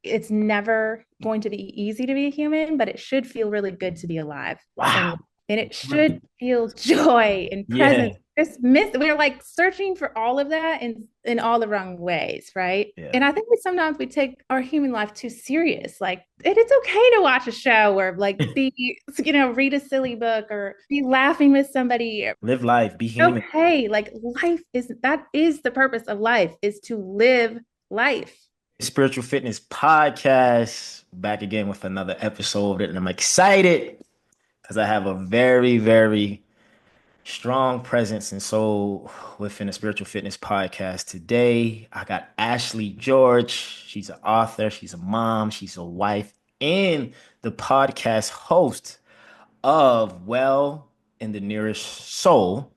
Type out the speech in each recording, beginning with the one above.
it's never going to be easy to be a human, but it should feel really good to be alive. Wow. And it should feel joy and Yeah. presence. Just miss, we're like searching for all of that in all the wrong ways, right? Yeah. And I think sometimes we take our human life too serious. Like it's okay to watch a show or like be, read a silly book or be laughing with somebody. Live life, be human. Okay, like life is that is the purpose of life is to live life. Spiritual Fitness Podcast. Back again with another episode, and I'm excited because I have a very, very strong presence and soul within the Spiritual Fitness Podcast today. I got Ashley George. She's an author, she's a mom, she's a wife, and the podcast host of Well in the Nearest Soul.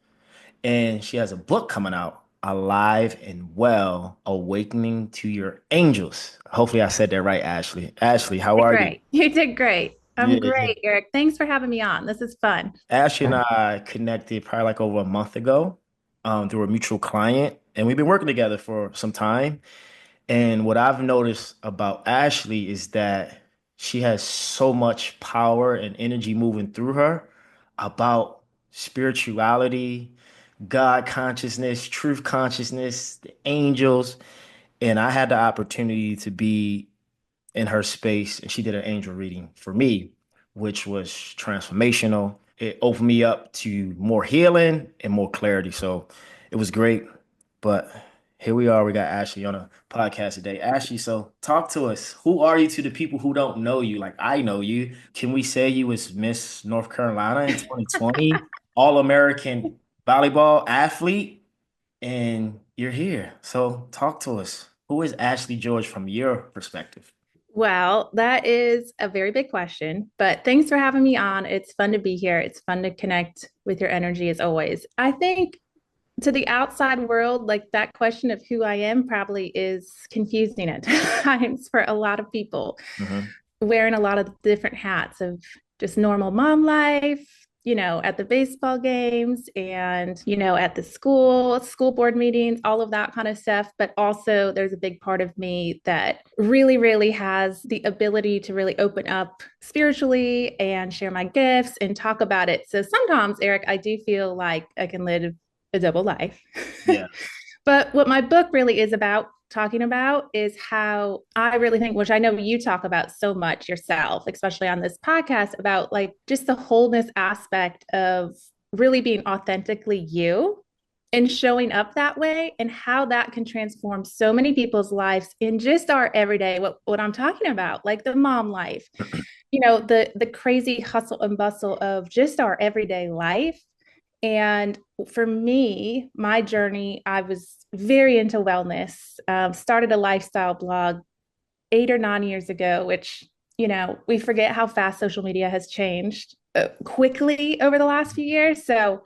And she has a book coming out, Alive and Well, Awakening to Your Angels. Hopefully I said that right, Ashley. Ashley, how are you? Great. You did great. I'm Yeah, yeah. great, Eric. Thanks for having me on. This is fun. Ashley and I connected probably like over a month ago through a mutual client, and we've been working together for some time. And what I've noticed about Ashley is that she has so much power and energy moving through her about spirituality, God consciousness, truth consciousness, the angels. And I had the opportunity to be in her space, and she did an angel reading for me, which was transformational. It opened me up to more healing and more clarity. So it was great. But here we are. We got Ashley on a podcast today. Ashley, so talk to us. Who are you to the people who don't know you? Like I know you. Can we say you was Miss North Carolina in 2020, All-American volleyball athlete, and you're here. So talk to us. Who is Ashley George from your perspective? Well, that is a very big question, but thanks for having me on. It's fun to be here. It's fun to connect with your energy as always. I think to the outside world, like that question of who I am probably is confusing at times for a lot of people, Hmm. wearing a lot of different hats of just normal mom life, at the baseball games and, at the school board meetings, all of that kind of stuff. But also, there's a big part of me that really, really has the ability to really open up spiritually and share my gifts and talk about it. So sometimes, Eric, I do feel like I can live a double life. Yeah. But what my book really is about talking about is how I really think, which I know you talk about so much yourself, especially on this podcast, about like just the wholeness aspect of really being authentically you and showing up that way and how that can transform so many people's lives in just our everyday what I'm talking about, like the mom life, the crazy hustle and bustle of just our everyday life. And for me, my journey, I was very into wellness, started a lifestyle blog 8 or 9 years ago, which, we forget how fast social media has changed quickly over the last few years. So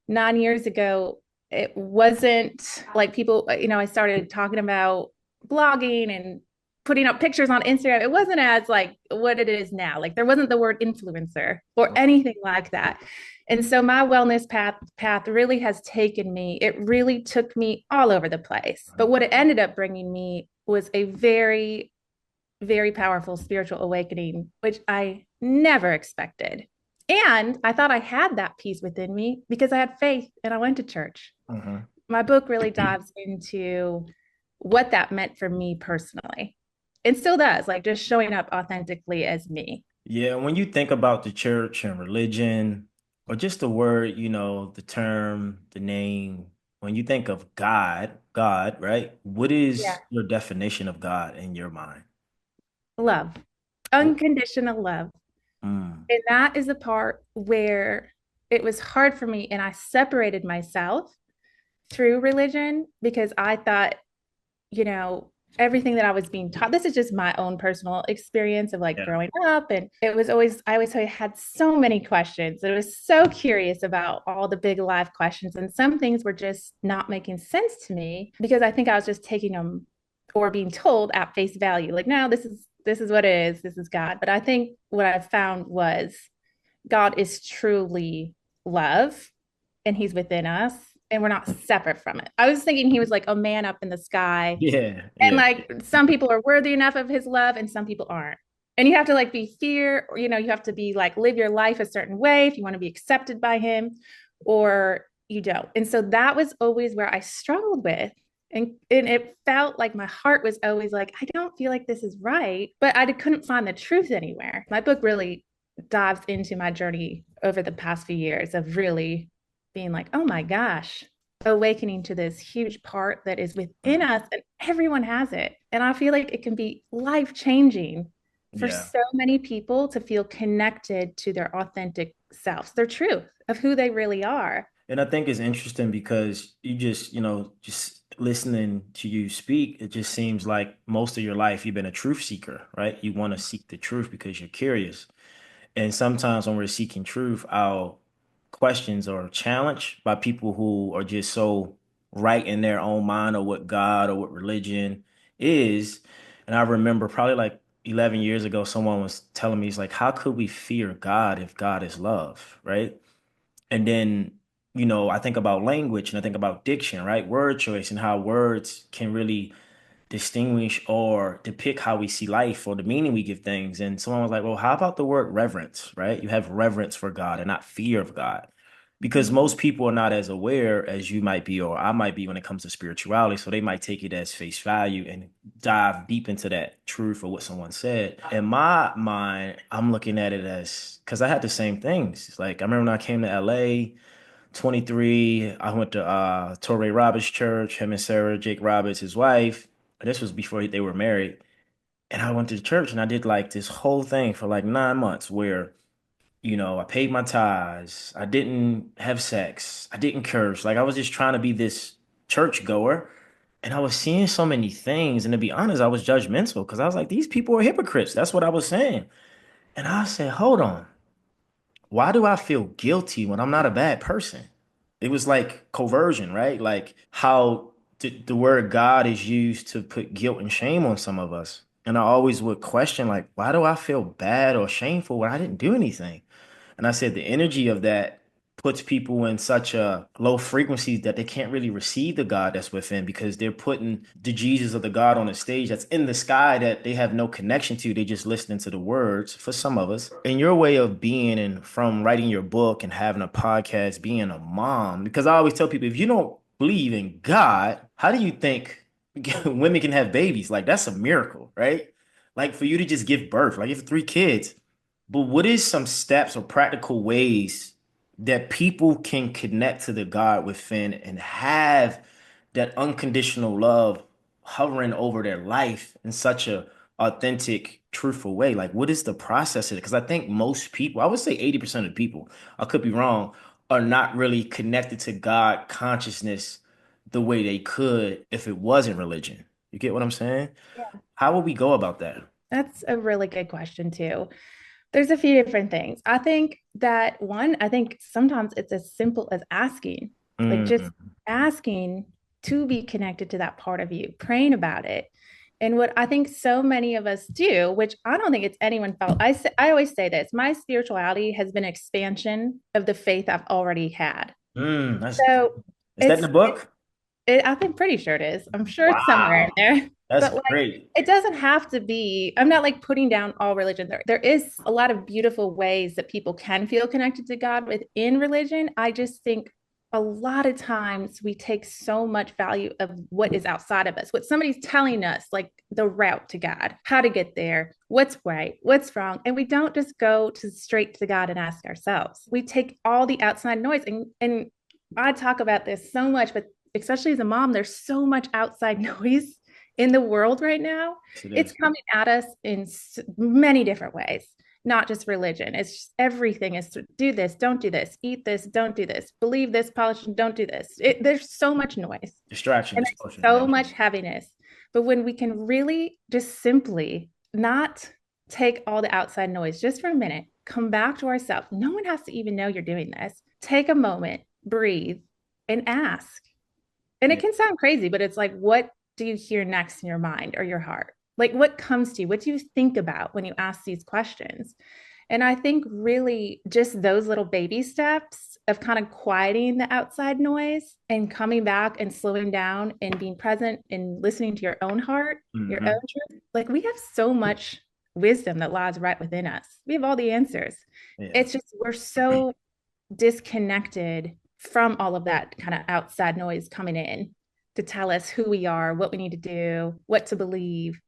9 years ago, it wasn't like people, I started talking about blogging and putting up pictures on Instagram. It wasn't as like what it is now. Like there wasn't the word influencer or anything like that. And so my wellness path really has taken me. It really took me all over the place. But what it ended up bringing me was a very, very powerful spiritual awakening, which I never expected. And I thought I had that peace within me because I had faith and I went to church. Hmm. My book really dives into what that meant for me personally. It still does, like just showing up authentically as me. Yeah, when you think about the church and religion, or just the word, the term, the name, when you think of God, right? What Yeah. is your definition of God in your mind? Love, Oh, unconditional love. mm, And that is a part where it was hard for me. And I separated myself through religion because I thought, you know, everything that I was being taught. This is just my own personal experience of like yeah. growing up. And it was always, I always had so many questions. I was so curious about all the big life questions. And some things were just not making sense to me because I think I was just taking them or being told at face value. Like, no, this is what it is. This is God. But I think what I found was God is truly love and he's within us. and we're not separate from it. I was thinking he was like a man up in the sky. Yeah, And yeah, like some people are worthy enough of his love and some people aren't. And you have to like be fear, or you have to be like live your life a certain way if you want to be accepted by him or you don't. And so that was always where I struggled with. And it felt like my heart was always like, I don't feel like this is right, but I couldn't find the truth anywhere. My book really dives into my journey over the past few years of really being like, oh my gosh, awakening to this huge part that is within mm, us and everyone has it. And I feel like it can be life changing for yeah. so many people to feel connected to their authentic selves, their truth of who they really are. And I think it's interesting because you just, just listening to you speak, it just seems like most of your life you've been a truth seeker, right? You want to seek the truth because you're curious. And sometimes when we're seeking truth, our questions are challenged by people who are just so right in their own mind or what God or what religion is. And I remember probably like 11 years ago, someone was telling me, it's like, how could we fear God if God is love, right? And then, I think about language and I think about diction, right? Word choice and how words can really distinguish or depict how we see life or the meaning we give things. And someone was like, well, how about the word reverence, right? You have reverence for God and not fear of God. Because Mhm. most people are not as aware as you might be or I might be when it comes to spirituality. So they might take it as face value and dive deep into that truth or what someone said. In my mind, I'm looking at it as because I had the same things. It's like I remember when I came to LA, 23. I went to Torrey Roberts Church, him and Sarah Jake Roberts, his wife. This was before they were married. And I went to the church and I did like this whole thing for like 9 months where, I paid my tithes. I didn't have sex. I didn't curse. Like I was just trying to be this church goer. And I was seeing so many things. And to be honest, I was judgmental because I was like, these people are hypocrites. That's what I was saying. And I said, hold on. Why do I feel guilty when I'm not a bad person? It was like coercion, right? Like how the word God is used to put guilt and shame on some of us. And I always would question, like, why do I feel bad or shameful when I didn't do anything? And I said the energy of that puts people in such a low frequency that they can't really receive the God that's within because they're putting the Jesus of the God on a stage that's in the sky that they have no connection to. They just listening to the words for some of us. And your way of being and from writing your book and having a podcast, being a mom, because I always tell people if you don't believe in God, how do you think women can have babies? Like that's a miracle, right? Like for you to just give birth, like you have 3 kids. But what is some steps or practical ways that people can connect to the God within and have that unconditional love hovering over their life in such a authentic, truthful way? Like, what is the process of it? Because I think most people, I would say 80% of people, I could be wrong, are not really connected to God consciousness the way they could if it wasn't religion. You get what I'm saying? Yeah. How would we go about that? That's a really good question, too. There's a few different things. I think that one, I think sometimes it's as simple as asking, like just Mm, asking to be connected to that part of you, praying about it. And what I think so many of us do, which I don't think it's anyone's fault. I always say this, my spirituality has been expansion of the faith I've already had. that's So is that in it's the book? I'm pretty sure it is. I'm sure it's somewhere in Wow, there. that's But like great. it doesn't have to be, I'm not like putting down all religion. There is a lot of beautiful ways that people can feel connected to God within religion. I just think a lot of times we take so much value of what is outside of us, what somebody's telling us, like the route to God, how to get there, what's right, what's wrong. And we don't just go to straight to God and ask ourselves. We take all the outside noise and I talk about this so much, but especially as a mom, there's so much outside noise in the world right now. Yes, it It's is. coming at us in many different ways, not just religion. It's just everything is do this, don't do this, eat this, don't do this, believe this, polish, don't do this. There's so much noise Distraction, and distortion. there's Yeah. so much heaviness. But when we can really just simply not take all the outside noise just for a minute, come back to ourselves. No one has to even know you're doing this. Take a moment, breathe, and ask. And it Yeah. can sound crazy, but it's like, what do you hear next in your mind or your heart? Like, what comes to you? What do you think about when you ask these questions? And I think really just those little baby steps of kind of quieting the outside noise and coming back and slowing down and being present and listening to your own heart, your own Hmm. truth. Like we have so much wisdom that lies right within us. We have all the answers. Yeah. It's just we're so disconnected from all of that kind of outside noise coming in to tell us who we are, what we need to do, what to believe,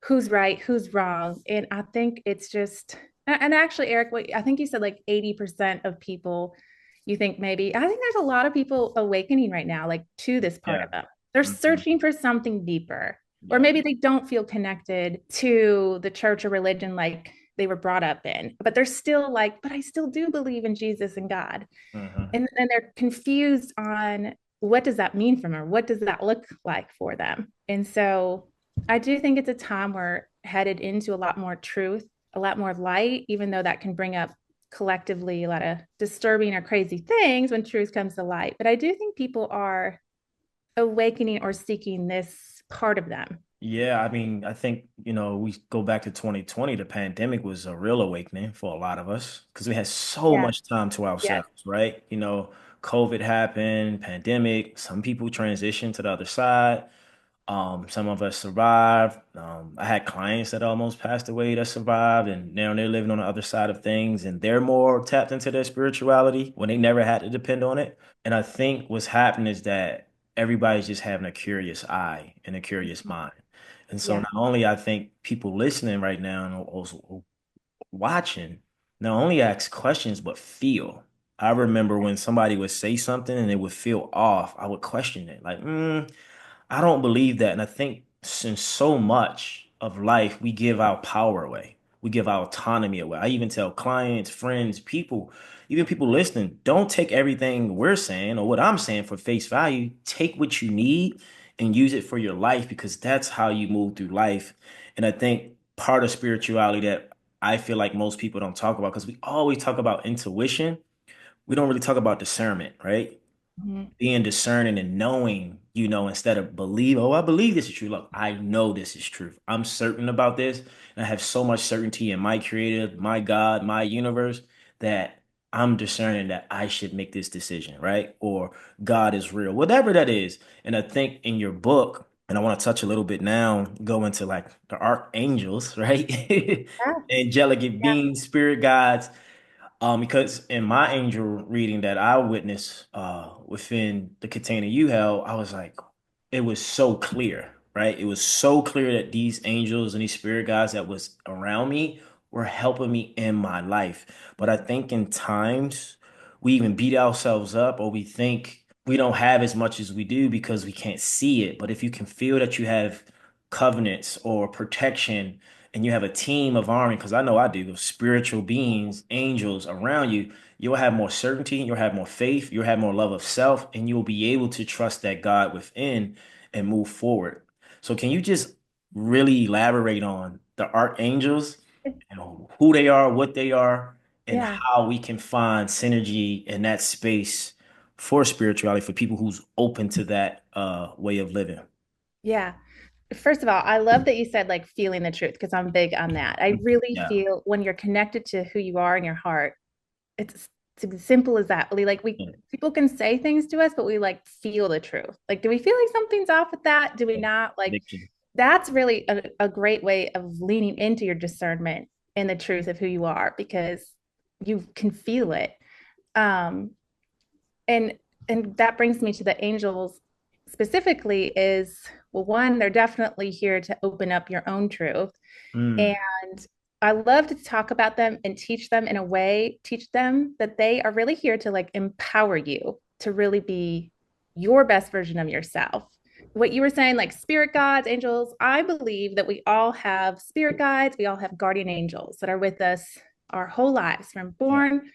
who's right, who's wrong. And I think it's just, and actually, Eric, what I think you said like 80% of people, you think maybe, I think there's a lot of people awakening right now, like to this part Yeah. of them. They're Hmm. searching for something deeper, or Yeah. maybe they don't feel connected to the church or religion like they were brought up in, but they're still like, but I still do believe in Jesus and God. Hmm. And they're confused on what does that mean for them or what does that look like for them. And so I do think it's a time we're headed into a lot more truth, a lot more light, even though that can bring up collectively a lot of disturbing or crazy things when truth comes to light. But I do think people are awakening or seeking this part of them. Yeah, I mean, I think, we go back to 2020, the pandemic was a real awakening for a lot of us because we had so Yeah. much time to Yeah. ourselves, right? COVID happened, pandemic, some people transitioned to the other side. Some of us survived. I had clients that almost passed away that survived, and now they're living on the other side of things, and they're more tapped into their spirituality when they never had to depend on it. And I think what's happening is that everybody's just having a curious eye and a curious mind. And so Yeah. not only I think people listening right now and also watching, not only ask questions, but feel. I remember when somebody would say something and it would feel off, I would question it. Like, I don't believe that. And I think since so much of life, we give our power away. We give our autonomy away. I even tell clients, friends, people, even people listening, don't take everything we're saying or what I'm saying for face value. Take what you need and use it for your life because that's how you move through life. And I think part of spirituality that I feel like most people don't talk about because we always talk about intuition. We don't really talk about discernment, right? Mhm. Being discerning and knowing, instead of believe, oh, I believe this is true. Look, I know this is truth. I'm certain about this. And I have so much certainty in my creator, my God, my universe that I'm discerning that I should make this decision, right? Or God is real, whatever that is. And I think in your book, and I want to touch a little bit now, go into like the archangels, right? Yeah. Angelic Yeah. beings, spirit guides. Because in my angel reading that I witnessed within the container you held, I was like, it was so clear, right? It was so clear that these angels and these spirit guides that was around me were helping me in my life. But I think in times we even beat ourselves up or we think we don't have as much as we do because we can't see it. But if you can feel that you have covenants or protection and you have a team of army, because I know I do, of spiritual beings, angels around you, you'll have more certainty, you'll have more faith, you'll have more love of self, and you'll be able to trust that God within and move forward. So, can you just really elaborate on the archangels and who they are, what they are, and Yeah. how we can find synergy in that space for spirituality for people who's open to that way of living? Yeah. First of all, I love that you said like feeling the truth because I'm big on that. I really Yeah. feel when you're connected to who you are in your heart, it's as simple as that. Like we Yeah. people can say things to us, but we like feel the truth. Like, do we feel like something's off with that? Do we Yeah. not? Like Conviction. that's really a great way of leaning into your discernment and the truth of who you are because you can feel it. Um, and and that brings me to the angels specifically is well, one, they're definitely here to open up your own truth. Mm. And I love to talk about them and teach them in a way, teach them that they are really here to like empower you to really be your best version of yourself. What you were saying, like spirit guides, angels, I believe that we all have spirit guides, we all have guardian angels that are with us our whole lives from Yeah. born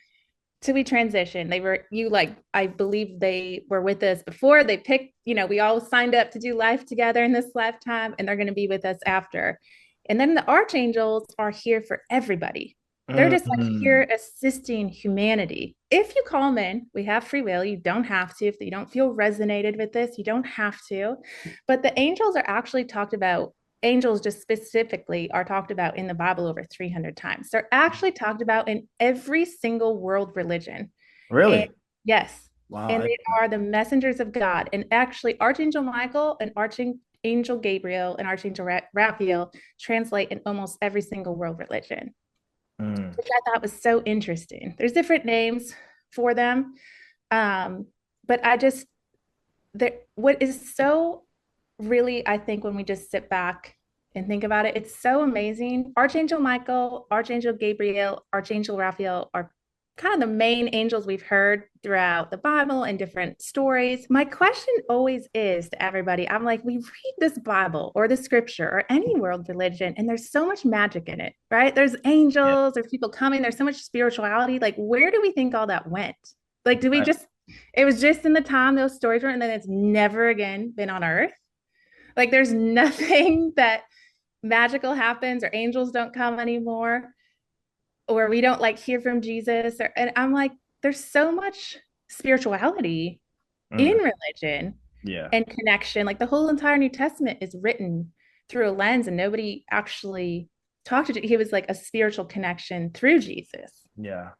till we transition. They were you like I believe they were with us before they picked, we all signed up to do life together in this lifetime and they're going to be with us after. And then the archangels are here for everybody. They're just like Mm. here assisting humanity. If you call them in, we have free will. You don't have to. If you don't feel resonated with this, you don't have to. But the angels are actually talked about. angels just specifically are talked about in the Bible over 300 times. They're actually talked about in every single world religion. And Really? yes, and Wow. they are the messengers of God. And actually, Archangel Michael and Archangel Gabriel and Archangel Raphael translate in almost every single world religion, Mm, which I thought was so interesting. There's different names for them. Um, but I just, what is so really, I think when we just sit back and think about it, it's so amazing. Archangel Michael, Archangel Gabriel, Archangel Raphael are kind of the main angels we've heard throughout the Bible and different stories. My question always is to everybody, I'm like, we read this Bible or the scripture or any world religion, and there's so much magic in it, right? There's yeah. angels, there's people coming, there's so much spirituality. Like, where do we think all that went? Like, do we Right. just, it was just in the time those stories were, and then it's never again been on earth? Like there's nothing that magical happens or angels don't come anymore or we don't like hear from Jesus or and I'm like there's so much spirituality in Mm, religion yeah. and connection. Like the whole entire New Testament is written through a lens and nobody actually talked to he was like a spiritual connection through Jesus. Yeah.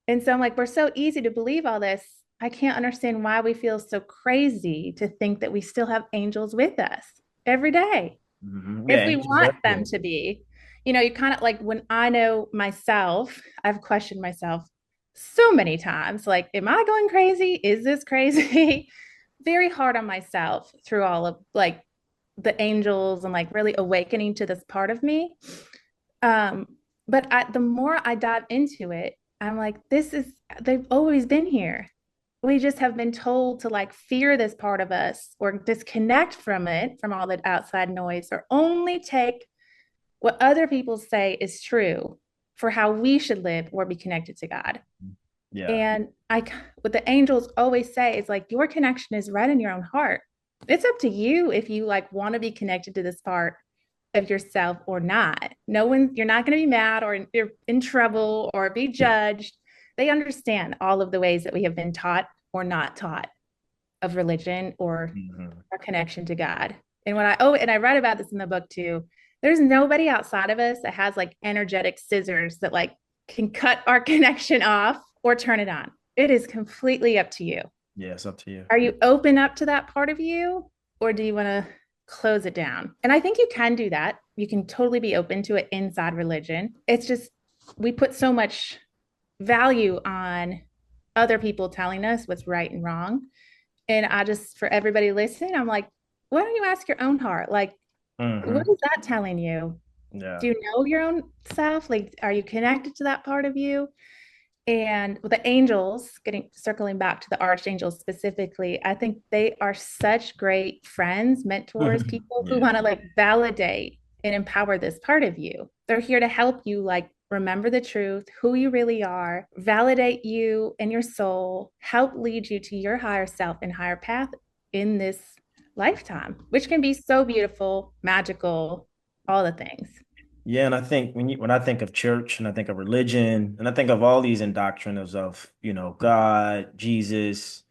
And so I'm like we're so easy to believe all this. I can't understand why we feel so crazy to think that we still have angels with us every day Yeah. if we Angels want them everywhere. to be. You know, you kind of like when I know myself, I've questioned myself so many times like, am I going crazy? Is this crazy? Very hard on myself through all of like the angels and like really awakening to this part of me. Um, the more I dive into it, I'm like, they've always been here. We just have been told to like fear this part of us or disconnect from it, from all the outside noise, or only take what other people say is true for how we should live or be connected to God. Yeah. And what the angels always say is like, your connection is right in your own heart. It's up to you if you like want to be connected to this part of yourself or not. No one, you're not going to be mad or you're in trouble or be judged. They understand all of the ways that we have been taught or not taught of religion or Hmm. our connection to God. And and I read about this in the book too. There's nobody outside of us that has like energetic scissors that like can cut our connection off or turn it on. It is completely up to you. Yeah, it's up to you. Are you open up to that part of you or do you want to close it down? And I think you can do that. You can totally be open to it inside religion. It's just we put so much value on other people telling us what's right and wrong. And I just, for everybody listening, I'm like, why don't you ask your own heart? Like, what Hmm. is that telling you? Do Yeah. you know your own self? Like, are you connected to that part of you? And with the angels, getting circling back to the archangels specifically, I think they are such great friends, mentors, people who Yeah. want to like validate and empower this part of you. They're here to help you like remember the truth, who you really are, validate you and your soul, help lead you to your higher self and higher path in this lifetime, which can be so beautiful, magical, all the things. Yeah, and I think when I think of church and I think of religion and I think of all these indoctriners of, God, Jesus,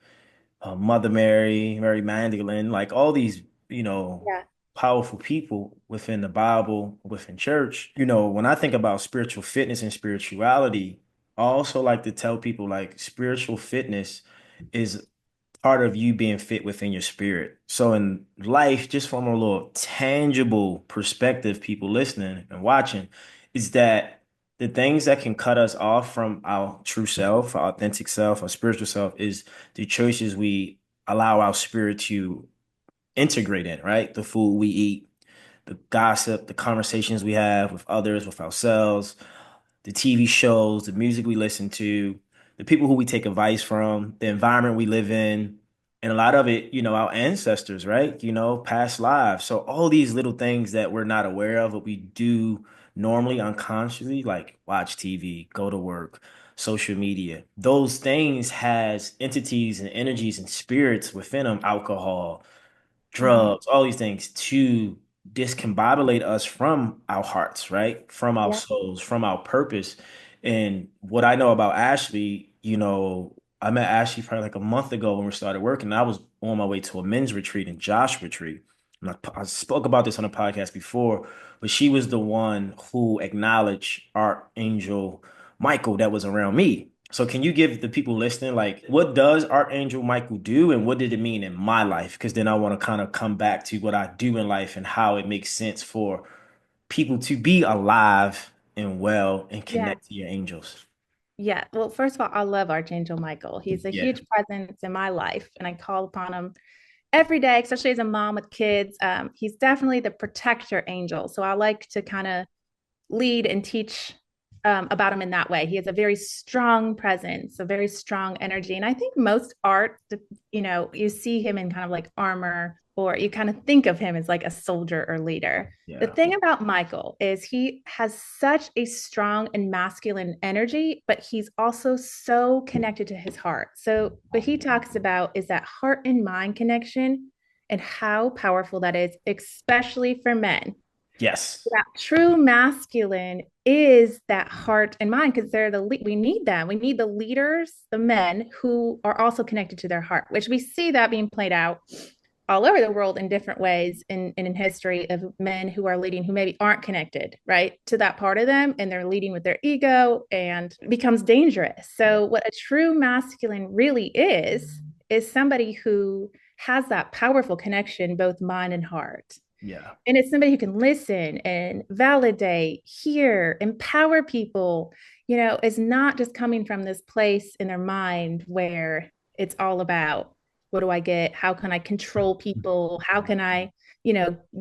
Mother Mary, Mary Magdalene, like all these, Yeah. powerful people within the Bible, within church, when I think about spiritual fitness and spirituality, I also like to tell people like spiritual fitness is part of you being fit within your spirit. So in life, just from a little tangible perspective, people listening and watching, is that the things that can cut us off from our true self, our authentic self, our spiritual self, is the choices we allow our spirit to integrate in, right? The food we eat, the gossip, the conversations we have with others, with ourselves, the TV shows, the music we listen to, the people who we take advice from, the environment we live in, and a lot of it, our ancestors, right? Past lives. So all these little things that we're not aware of, but we do normally unconsciously, like watch TV, go to work, social media. Those things has entities and energies and spirits within them, alcohol, Mhm. drugs, all these things to discombobulate us from our hearts, right? From our Yeah. souls, from our purpose. And what I know about Ashley, I met Ashley probably like a month ago when we started working. I was on my way to a men's retreat and Josh retreat. I spoke about this on a podcast before, but she was the one who acknowledged Archangel Michael that was around me. So can you give the people listening, like, what does Archangel Michael do and what did it mean in my life? Because then I want to kind of come back to what I do in life and how it makes sense for people to be alive and well and Yeah. connect to your angels. Yeah. Well, first of all, I love Archangel Michael. He's a Yeah. huge presence in my life, and I call upon him every day, especially as a mom with kids. He's definitely the protector angel. So I like to kind of lead and teach about him in that way. He has a very strong presence, a very strong energy. And I think most art, you see him in kind of like armor, or you kind of think of him as like a soldier or leader. The Yeah. thing about Michael is he has such a strong and masculine energy, but he's also so connected to his heart. So, what he talks about is that heart and mind connection and how powerful that is, especially for men. Yes. That true masculine is that heart and mind, because they're we need them. We need the leaders, the men who are also connected to their heart, which we see that being played out all over the world in different ways in history of men who are leading who maybe aren't connected, right, to that part of them, and they're leading with their ego and it becomes dangerous. Yeah. So what a true masculine really is somebody who has that powerful connection, both mind and heart. Yeah. And it's somebody who can listen and validate, hear, empower people. It's not just coming from this place in their mind where it's all about what do I get? How can I control people? How can I,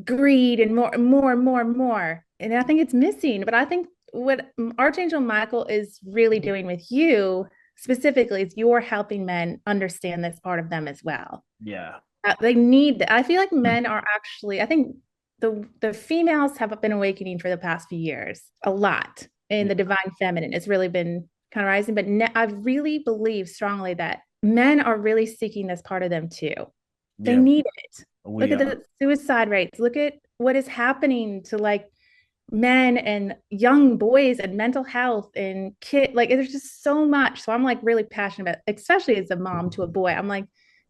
greed and more and more and more and more? And I think it's missing. But I think what Archangel Michael is really doing with you specifically is you're helping men understand this part of them as well. Yeah. They need that. I feel like men are actually, I think the females have been awakening for the past few years a lot in Yeah. the divine feminine. It's really been kind of rising, but I really believe strongly that men are really seeking this part of them too. They Yeah. need it. Look We at the suicide rates. Look at what is happening to like men and young boys and mental health and kid, like there's just so much. So I'm like really passionate about, especially as a mom to a boy, I'm like,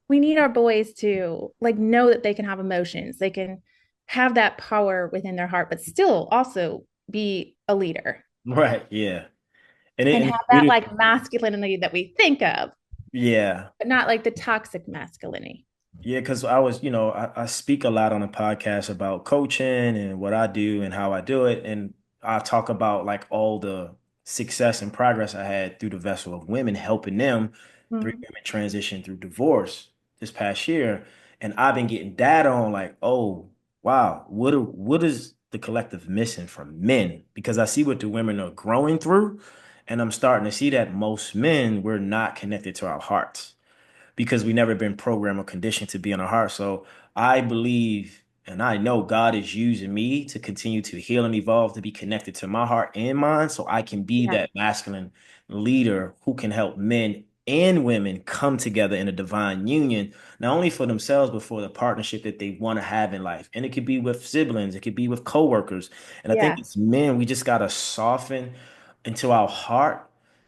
we need our boys to like know that they can have emotions, they can have that power within their heart, but still also be a leader right. Yeah. and And have it's that beautiful. like masculinity that we think of, Yeah. but not like the toxic masculinity. Yeah, because I was, I speak a lot on a podcast about coaching and what I do and how I do it. And I talk about like all the success and progress I had through the vessel of women, helping them, three Mhm. women transition through divorce this past year. And I've been getting data on like, oh, wow, what is the collective missing from men? Because I see what the women are growing through. And I'm starting to see that most men, we're not connected to our hearts because we never been programmed or conditioned to be in our heart. So I believe and I know God is using me to continue to heal and evolve, to be connected to my heart and mind so I can be Yeah. that masculine leader who can help men and women come together in a divine union, not only for themselves, but for the partnership that they want to have in life. And it could be with siblings, it could be with coworkers. And I think Yeah. as men, we just got to soften into our heart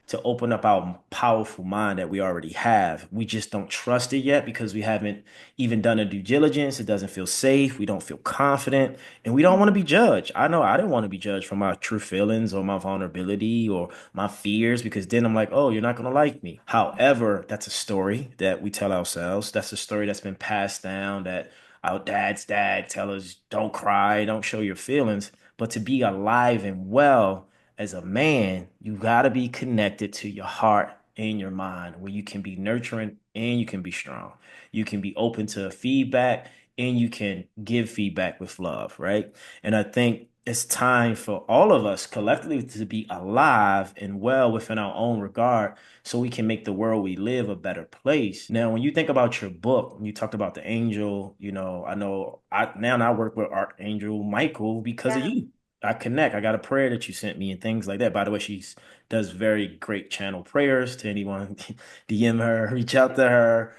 to open up our powerful mind that we already have. We just don't trust it yet because we haven't even done a due diligence. It doesn't feel safe. We don't feel confident, and we don't want to be judged. I know I didn't want to be judged for my true feelings or my vulnerability or my fears because then I'm like, oh, you're not going to like me. However, that's a story that we tell ourselves. That's a story that's been passed down that our dad's dad tell us, don't cry, don't show your feelings. But to be alive and well, as a man, you got to be connected to your heart and your mind where you can be nurturing and you can be strong. You can be open to feedback and you can give feedback with love, right? And I think it's time for all of us collectively to be alive and well within our own regard so we can make the world we live a better place. Now, when you think about your book, you talked about the angel, I know I work with Archangel Michael because of Yeah. you. I connect. I got a prayer that you sent me and things like that. By the way, she does very great channel prayers to anyone. DM her, reach out to her,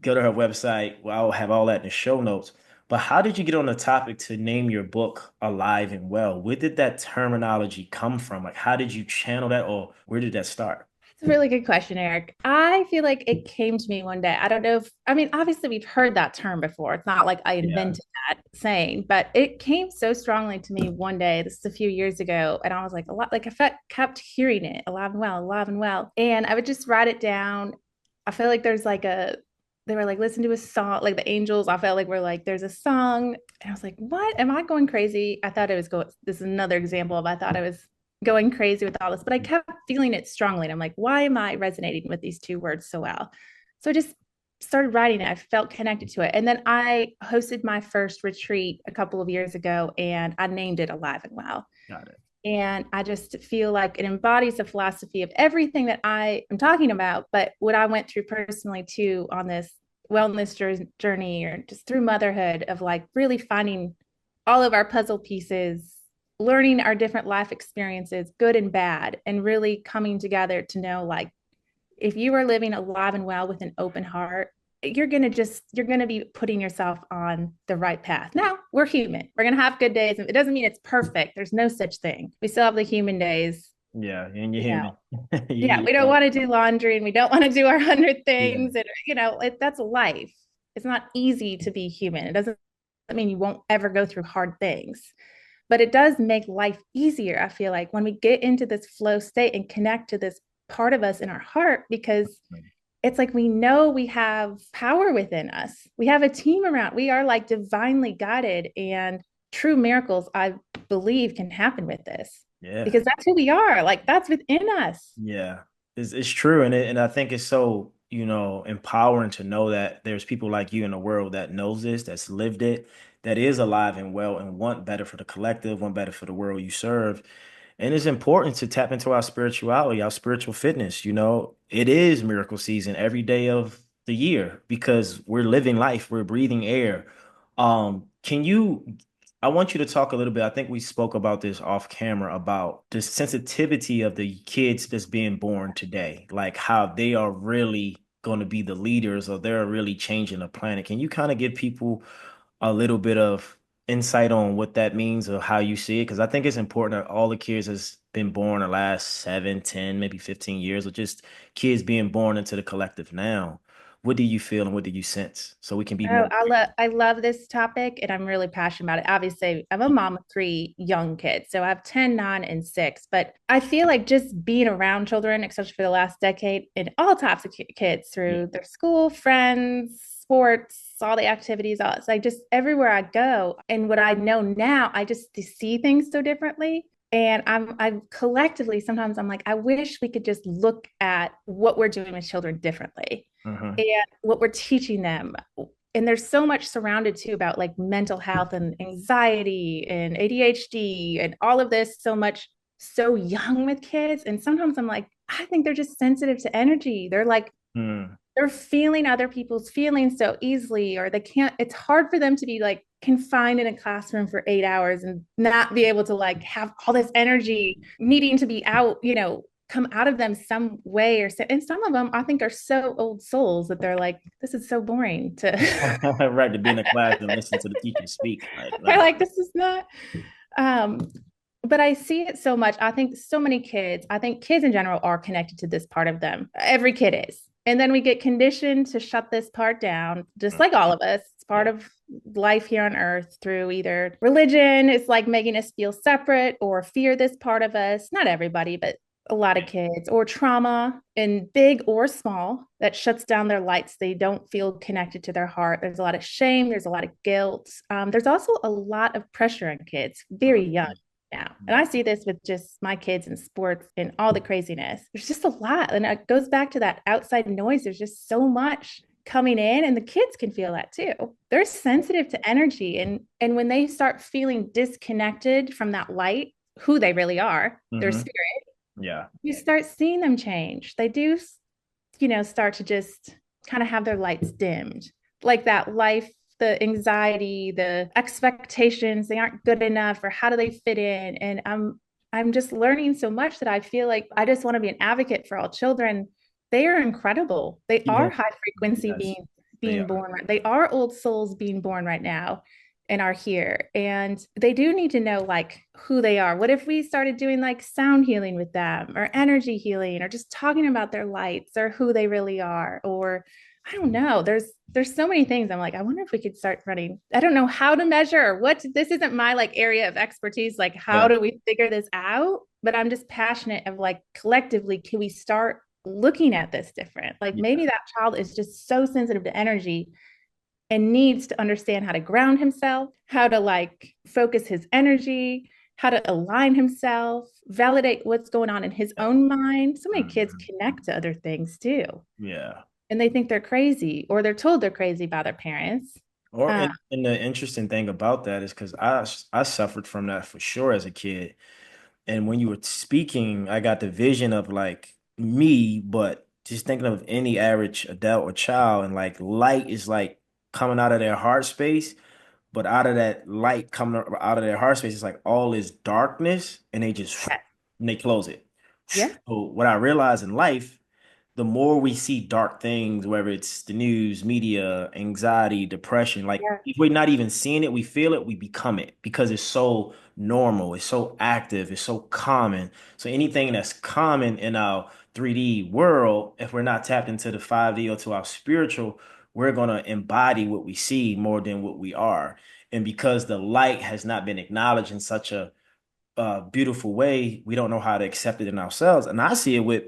go to her website. Well, I'll have all that in the show notes. But how did you get on the topic to name your book Alive and Well? Where did that terminology come from? Like, how did you channel that or where did that start? It's a really good question, Eric. I feel like it came to me one day. I don't know if, I mean, obviously we've heard that term before. It's not like I Yeah. invented that saying, but it came so strongly to me one day. This is a few years ago. And I was like, a lot, like kept hearing it alive and well, alive and well. And I would just write it down. I feel like there's like they were like, listen to a song, like the angels. I felt like we're like, there's a song. And I was like, what? Am I going crazy? I thought it was going, this is another example of, I thought I was going crazy with all this, but I kept feeling it strongly. And I'm like, why am I resonating with these two words so well? So I just started writing it. I felt connected to it. And then I hosted my first retreat a couple of years ago and I named it Alive and Well. Got it. And I just feel like it embodies the philosophy of everything that I am talking about, but what I went through personally too on this wellness journey or just through motherhood of like really finding all of our puzzle pieces, learning our different life experiences, good and bad, and really coming together to know like if you are living alive and well with an open heart, you're going to be putting yourself on the right path. Now, we're human. We're going to have good days. It doesn't mean it's perfect. There's no such thing. We still have the human days. Yeah, and you're You know, human. yeah, You- we don't you- want to do laundry and we don't want to do our 100 yeah. things and that's life. It's not easy to be human. It doesn't mean you won't ever go through hard things, but it does make life easier. I feel like when we get into this flow state and connect to this part of us in our heart, because it's like we know we have power within us. We have a team around. We are like divinely guided, and true miracles, I believe, can happen with this Yeah. because that's who we are. Like that's within us. Yeah, it's true, and I think it's so, empowering to know that there's people like you in the world that knows this, that's lived it, that is alive and well, and want better for the collective, want better for the world you serve. And it's important to tap into our spirituality, our spiritual fitness. It is miracle season every day of the year because we're living life, we're breathing air. Can you I want you to talk a little bit. I think we spoke about this off camera about the sensitivity of the kids that's being born today, like how they are really going to be the leaders or they're really changing the planet. Can you kind of give people a little bit of insight on what that means or how you see it? Because I think it's important that all the kids that's been born the last 7, 10, maybe 15 years, or just kids being born into the collective now. What do you feel and what do you sense? So we can be Oh, more. I love this topic and I'm really passionate about it. Obviously, I'm a mom of three young kids. So I have 10, 9, and 6. But I feel like just being around children, especially for the last decade, and all types of kids Yeah. through their school, friends, sports, all the activities, all it's like just everywhere I go. And what I know now, I just see things so differently. And I'm collectively sometimes I'm like, I wish we could just look at what we're doing with children differently Mhm. and what we're teaching them. And there's so much surrounded too about like mental health and anxiety and ADHD and all of this so much so young with kids. And sometimes I'm like, I think they're just sensitive to energy. They're like, Mm. they're feeling other people's feelings so easily, or they can't, it's hard for them to be like confined in a classroom for 8 hours and not be able to like have all this energy needing to be out, come out of them some way or so. And some of them I think are so old souls that they're like, this is so boring to Right, to be in a class and listen to the teacher speak. Like, they're like, like, this is not um but I see it so much. I think so many kids, I think kids in general are connected to this part of them. Every kid is. And then we get conditioned to shut this part down, just like all of us. It's part yeah. of life here on earth through either religion, it's like making us feel separate or fear this part of us. Not everybody, but a lot of kids, or trauma in big or small that shuts down their lights. They don't feel connected to their heart. There's a lot of shame. There's a lot of guilt. There's also a lot of pressure on kids very young now. And Yeah. I see this with just my kids in sports and all the craziness. There's just a lot. And it goes back to that outside noise. There's just so much coming in and the kids can feel that too. They're sensitive to energy and when they start feeling disconnected from that light, who they really are, their Hmm. spirit, Yeah. you start seeing them change. They do, start to just kind of have their lights dimmed. Like that life, the anxiety, the expectations, they aren't good enough, or how do they fit in? And I'm just learning so much that I feel like I just want to be an advocate for all children. They are incredible. They are Even high frequency yes, being they being are. born. They are old souls being born right now. and are here. And they do need to know like who they are. What if we started doing like sound healing with them or energy healing or just talking about their lights or who they really are? Or I don't know. There's so many things. I'm like, I wonder if we could start running. I don't know how to measure or this isn't my like area of expertise. Like, how Yeah. do we figure this out? But I'm just passionate of like collectively, can we start looking at this different? Like Yeah. maybe that child is just so sensitive to energy and needs to understand how to ground himself, how to like focus his energy, how to align himself, validate what's going on in his own mind. So many kids Mhm. connect to other things too, Yeah. and they think they're crazy or they're told they're crazy by their parents. Or Uh, and the interesting thing about that is because I suffered from that for sure as a kid. And when you were speaking, I got the vision of like me, but just thinking of any average adult or child, and like light is like coming out of their heart space, but out of that light coming out of their heart space, it's like all is darkness, and they just yes. and they close it. Yeah. So what I realized in life, the more we see dark things, whether it's the news, media, anxiety, depression, like Yeah. if we're not even seeing it, we feel it, we become it because it's so normal, it's so active, it's so common. So anything that's common in our 3D world, if we're not tapped into the 5D or to our spiritual, we're going to embody what we see more than what we are. And because the light has not been acknowledged in such a beautiful way, we don't know how to accept it in ourselves. And I see it with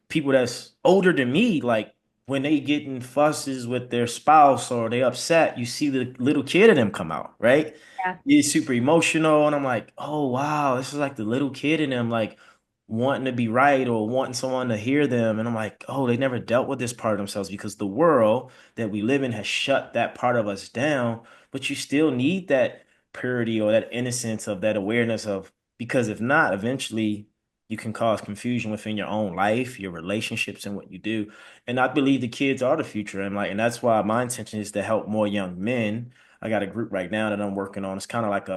people that's older than me, like when they get in fusses with their spouse or they upset, you see the little kid in them come out, right? Yeah. He's super emotional, and I'm like, oh wow, this is like the little kid in them, like wanting to be right or wanting someone to hear them. And I'm like, oh, they never dealt with this part of themselves because the world that we live in has shut that part of us down. But you still need that purity or that innocence of that awareness of, because if not, eventually you can cause confusion within your own life, your relationships, and what you do. And I believe the kids are the future. And like, and that's why my intention is to help more young men. I got a group right now that I'm working on. It's kind of like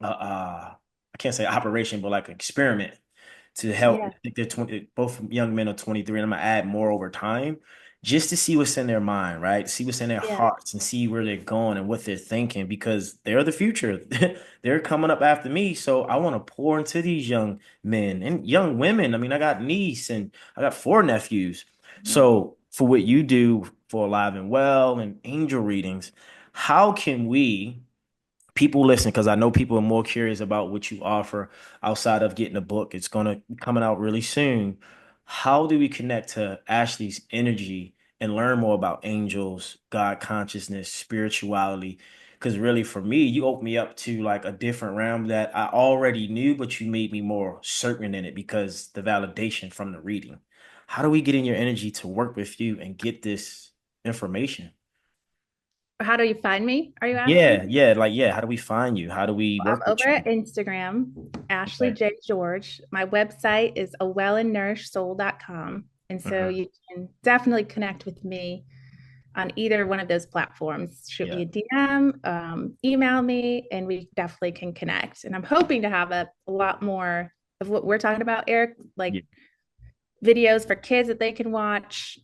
I can't say operation, but like an experiment to help. I Yeah. think they're 20, both young men are 23, and I'm gonna add more over time just to see what's in their mind, right? See what's in their Yeah. hearts and see where they're going and what they're thinking because they're the future. They're coming up after me. So I want to pour into these young men and young women. I mean, I got niece and I got four nephews. So for what you do for Alive and Well and angel readings, how can we people listen, because I know people are more curious about what you offer outside of getting a book. It's going to be coming out really soon. How do we connect to Ashley's energy and learn more about angels, God consciousness, spirituality? Because really, for me, you opened me up to like a different realm that I already knew, but you made me more certain in it because the validation from the reading. How do we get in your energy to work with you and get this information? How do you find me? Are you asking? Yeah, yeah, like yeah. How do we find you? How do we I'm work with over you? at Instagram, Ashley Okay. J. George. My website is a wellandnourished soul.com. And so Hmm. you can definitely connect with me on either one of those platforms. Shoot Yeah. me a DM, email me, and we definitely can connect. And I'm hoping to have a lot more of what we're talking about, Eric, like Yeah. videos for kids that they can watch,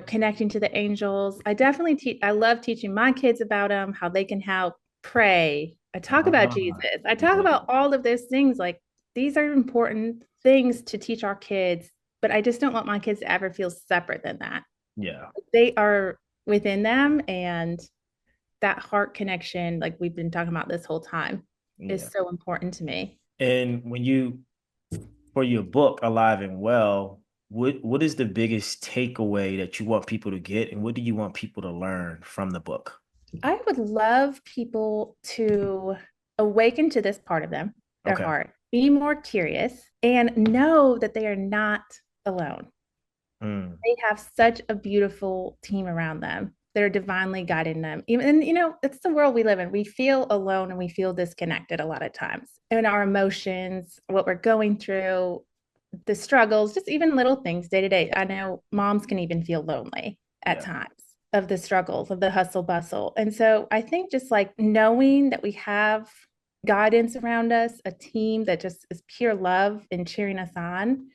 connecting to the angels. I definitely I love teaching my kids about them, how they can help pray. I talk about Jesus. Ah, I talk yeah. about all of those things. Like these are important things to teach our kids, but I just don't want my kids to ever feel separate than that. Yeah. They are within them, and that heart connection, like we've been talking about this whole time, Yeah. is so important to me. And when you for your book, Alive and Well, what is the biggest takeaway that you want people to get, and what do you want people to learn from the book? I would love people to awaken to this part of them, their Okay. heart, be more curious, and know that they are not alone. Mm, They have such a beautiful team around them that are divinely guiding them. Even, and it's the world we live in. We feel alone and we feel disconnected a lot of times. And our emotions, what we're going through, the struggles, just even little things day to day. I know moms can even feel lonely at yeah. times of the struggles, of the hustle bustle. And so I think just like knowing that we have guidance around us, a team that just is pure love and cheering us on,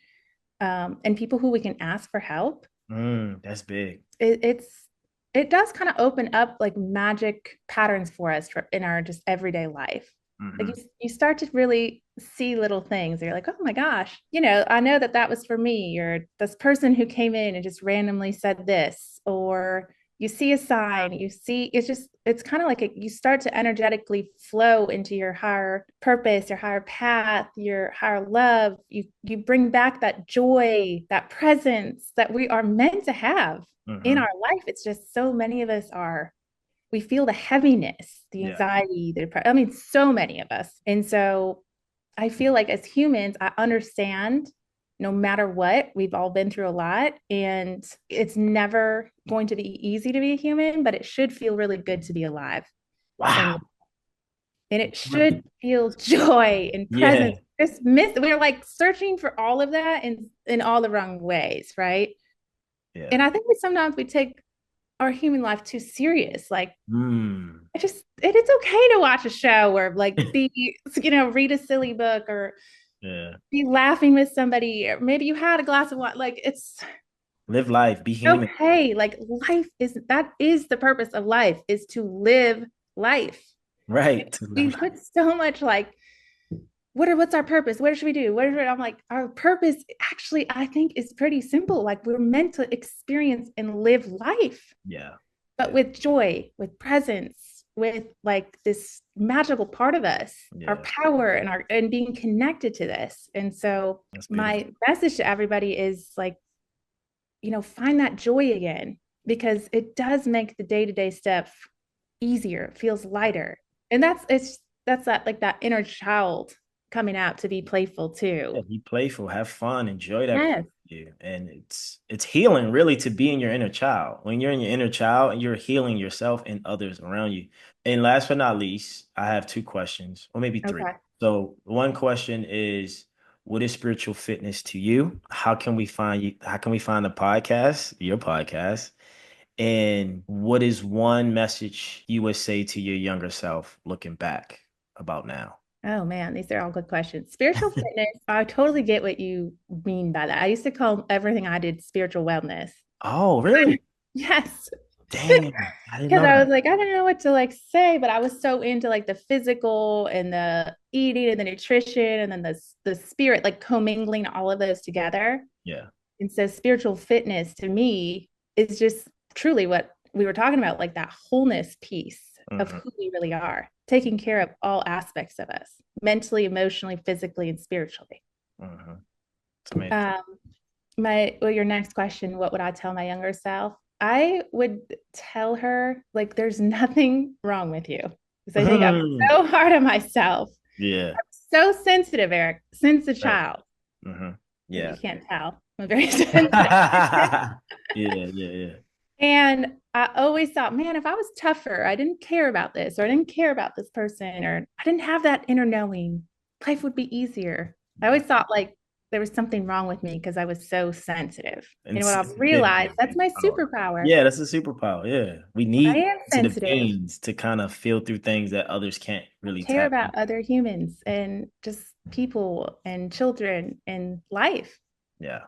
and people who we can ask for help, That's big. it's it does kind of open up like magic patterns for us in our just everyday life. Like Hmm. you start to really see little things. You're like, oh my gosh, you know, I know that that was for me. Or this person who came in and just randomly said this, or you see a sign, you see it's just it's kind of like you start to energetically flow into your higher purpose, your higher path, your higher love. You bring back that joy, that presence that we are meant to have in Hmm. our life. It's just so many of us are, we feel the heaviness, the Yeah. anxiety, the depression. I mean, so many of us. And so I feel like as humans, I understand no matter what, we've all been through a lot, and it's never going to be easy to be a human, but it should feel really good to be alive. And Wow. and it should feel joy and presence. Yeah. This myth, we're like searching for all of that in all the wrong ways, right? Yeah. And I think we sometimes we take our human life too serious. Like Mm. it's okay to watch a show or like be, you know, read a silly book or Yeah. be laughing with somebody, or maybe you had a glass of wine. Like it's Live life, be human. okay. Like life is, that is the purpose of life, is to live life. And Right. To we live life. put so much like, what's our purpose? What should we do? I'm like, our purpose actually, I think, is pretty simple. Like we're meant to experience and live life, Yeah. but Yeah. with joy, with presence, with like this magical part of us, our Yeah. power and our and being connected to this. And so That's beautiful. my message to everybody is like, you know, find that joy again, because it does make the day-to-day stuff easier, it feels lighter. And that's that like that inner child coming out to be playful Yeah, too. be playful, have fun, enjoy that part Yes. of you. And it's healing really to be in your inner child. When you're in your inner child, you're healing yourself and others around you. And last but not least, I have two questions, or maybe three. Okay. So one question is, what is spiritual fitness to you? How can we find you? How can we find the podcast, your podcast? And what is one message you would say to your younger self looking back about now? Oh man, these are all good questions. Spiritual fitness, I totally get what you mean by that. I used to call everything I did spiritual wellness. Oh, really? Yes. Damn, I didn't Because know I that. was like, I don't know what to like say, but I was so into like the physical and the eating and the nutrition and then the spirit, like commingling all of those together. Yeah. And so spiritual fitness to me is just truly what we were talking about, like that wholeness piece of Hmm. who we really are, taking care of all aspects of us, mentally, emotionally, physically, and spiritually. Hmm. It's amazing. Um, your next question, what would I tell my younger self? I would tell her like there's nothing wrong with you. Because I think I'm so hard on myself. Yeah. So sensitive, Eric, since a Right. child. Hmm. If Yeah. you can't tell, I'm very sensitive. Yeah, yeah, yeah. And I always thought, man, if I was tougher, I didn't care about this, or I didn't care about this person, or I didn't have that inner knowing, life would be easier. I always thought like there was something wrong with me because I was so sensitive. And And what I've sensitivity realized, is that's a my power. superpower. Yeah, that's a superpower. Yeah. We I need am sensitive sensitive. beings to kind of feel through things that others can't I really care tap about into. other humans and just people and children and life. Yeah.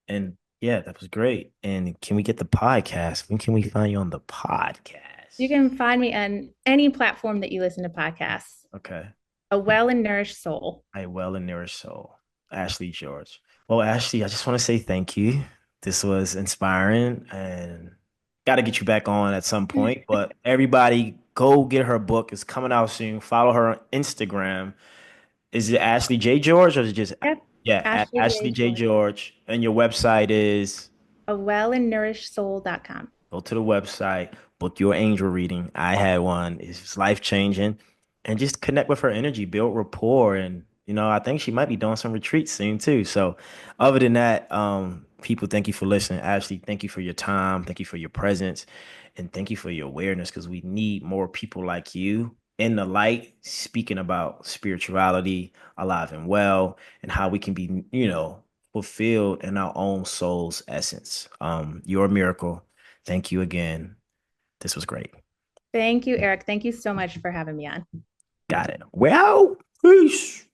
And yeah, that was great. And can we get the podcast? When can we find you on the You podcast? can find me on any platform that you listen to podcasts. Okay. A well and nourished soul. I well and nourished soul. Ashley George. Well, Ashley, I just want to say thank you. This was inspiring and got to get you back on at some point. But everybody, go get her book. It's coming out soon. Follow her on Instagram. Is it Ashley J. George or is it just, Yep. yeah, Ashley Ashley J. J. George. George? And your website is? A well and nourished soul.com. Go to the website, book your angel reading. I had one. It's life changing. And just connect with her energy, build rapport. And, I think she might be doing some retreats soon too. So, other than that, people, thank you for listening. Ashley, thank you for your time. Thank you for your presence. And thank you for your awareness because we need more people like you in the light speaking about spirituality, alive and well, and how we can be, fulfilled in our own soul's essence. You're a miracle. Thank you again. This was great. Thank you, Eric. Thank you so much for having me on. Got it. Well, peace.